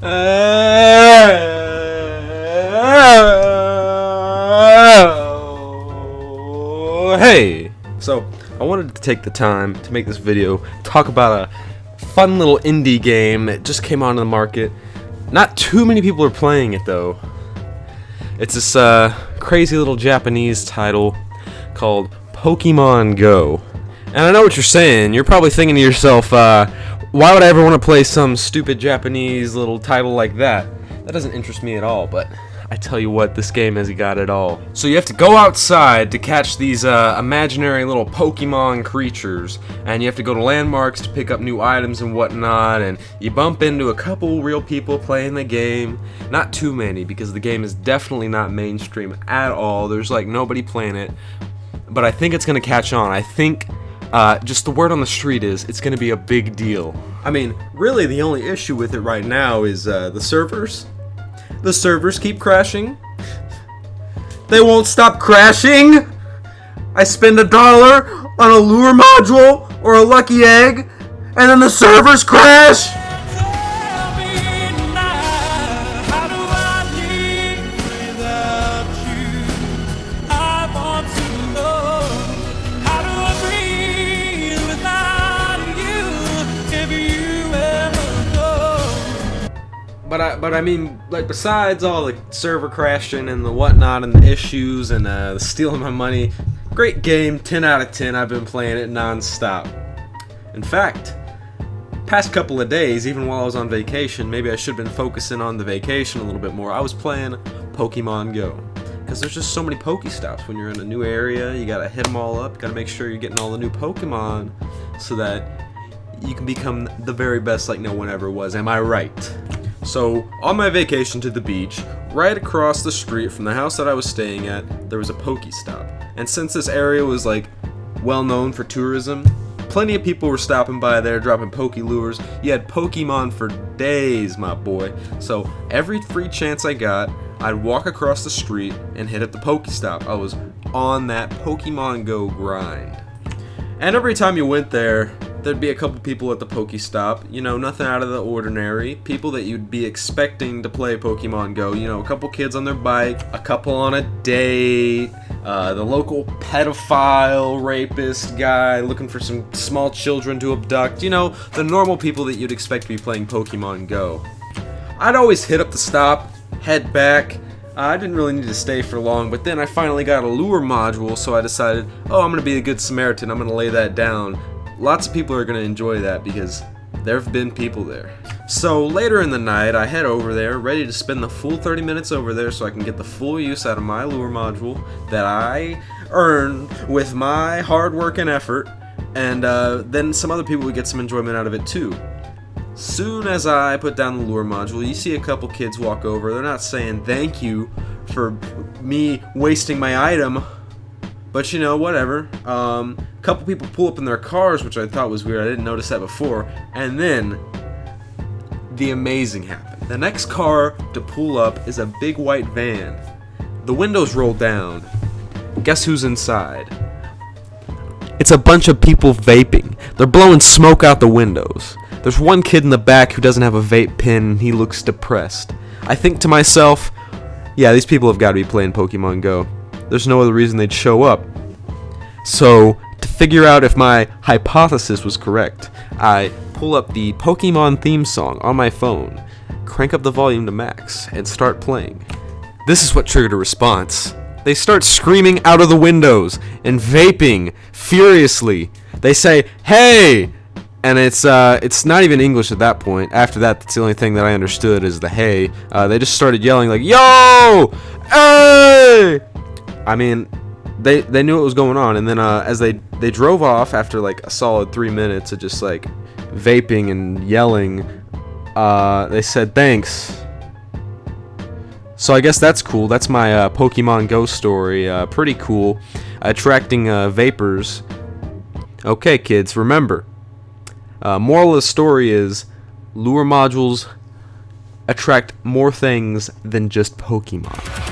Hey! So, I wanted to take the time to make this video, talk about a fun little indie game that just came onto the market. Not too many people are playing it though. It's this crazy little Japanese title called Pokemon Go. And I know what you're saying. You're probably thinking to yourself, why would I ever want to play some stupid Japanese little title like that? That doesn't interest me at all, but I tell you what, this game has got it all. So you have to go outside to catch these imaginary little Pokemon creatures, and you have to go to landmarks to pick up new items and whatnot, and you bump into a couple real people playing the game. Not too many, because the game is definitely not mainstream at all. There's like nobody playing it, but I think it's going to catch on. I think just the word on the street is it's going to be a big deal. I mean, really the only issue with it right now is the servers. The servers keep crashing. They won't stop crashing. I spend $1 on a lure module or a lucky egg, and then the servers crash. But I mean, like, besides all the server crashing and the whatnot and the issues and the stealing my money, great game, 10 out of 10. I've been playing it non-stop. In fact, past couple of days, even while I was on vacation, maybe I should have been focusing on the vacation a little bit more. I was playing Pokemon Go. Because there's just so many Pokestops. When you're in a new area, you gotta hit them all up. You gotta make sure you're getting all the new Pokemon so that you can become the very best like no one ever was. Am I right? So, on my vacation to the beach, right across the street from the house that I was staying at, there was a Pokestop. And since this area was, like, well known for tourism, plenty of people were stopping by there dropping Poke Lures. You had Pokemon for days, my boy. So, every free chance I got, I'd walk across the street and hit up the Pokestop. I was on that Pokemon Go grind. And every time you went there, there'd be a couple people at the Pokestop, you know, nothing out of the ordinary. People that you'd be expecting to play Pokemon Go, you know, a couple kids on their bike, a couple on a date, the local pedophile, rapist guy looking for some small children to abduct, you know, the normal people that you'd expect to be playing Pokemon Go. I'd always hit up the stop, head back. I didn't really need to stay for long, but then I finally got a lure module, so I decided, oh, I'm going to be a good Samaritan, I'm going to lay that down. Lots of people are going to enjoy that because there have been people there. So later in the night, I head over there, ready to spend the full 30 minutes over there so I can get the full use out of my lure module that I earned with my hard work and effort, and then some other people would get some enjoyment out of it too. Soon as I put down the lure module, you see a couple kids walk over. They're not saying thank you for me wasting my item, but you know, whatever. Couple people pull up in their cars, which I thought was weird. I didn't notice that before. And then the amazing happened. The next car to pull up is a big white van. The windows roll down. Guess who's inside? It's a bunch of people vaping. They're blowing smoke out the windows. There's one kid in the back who doesn't have a vape pen, and he looks depressed. I think to myself, yeah, these people have got to be playing Pokemon Go. There's no other reason they'd show up. So, to figure out if my hypothesis was correct, I pull up the Pokemon theme song on my phone, crank up the volume to max, and start playing. This is what triggered a response. They start screaming out of the windows and vaping furiously. They say, "Hey!" And it's not even English at that point. After that, that's the only thing that I understood is the hey. They just started yelling like, "Yo! Hey!" I mean, they knew what was going on, and then as they drove off after like a solid 3 minutes of just like vaping and yelling, they said thanks. So I guess that's cool. That's my Pokemon Go story. Pretty cool. Attracting vapors. Okay, kids, remember. Moral of the story is lure modules attract more things than just Pokemon.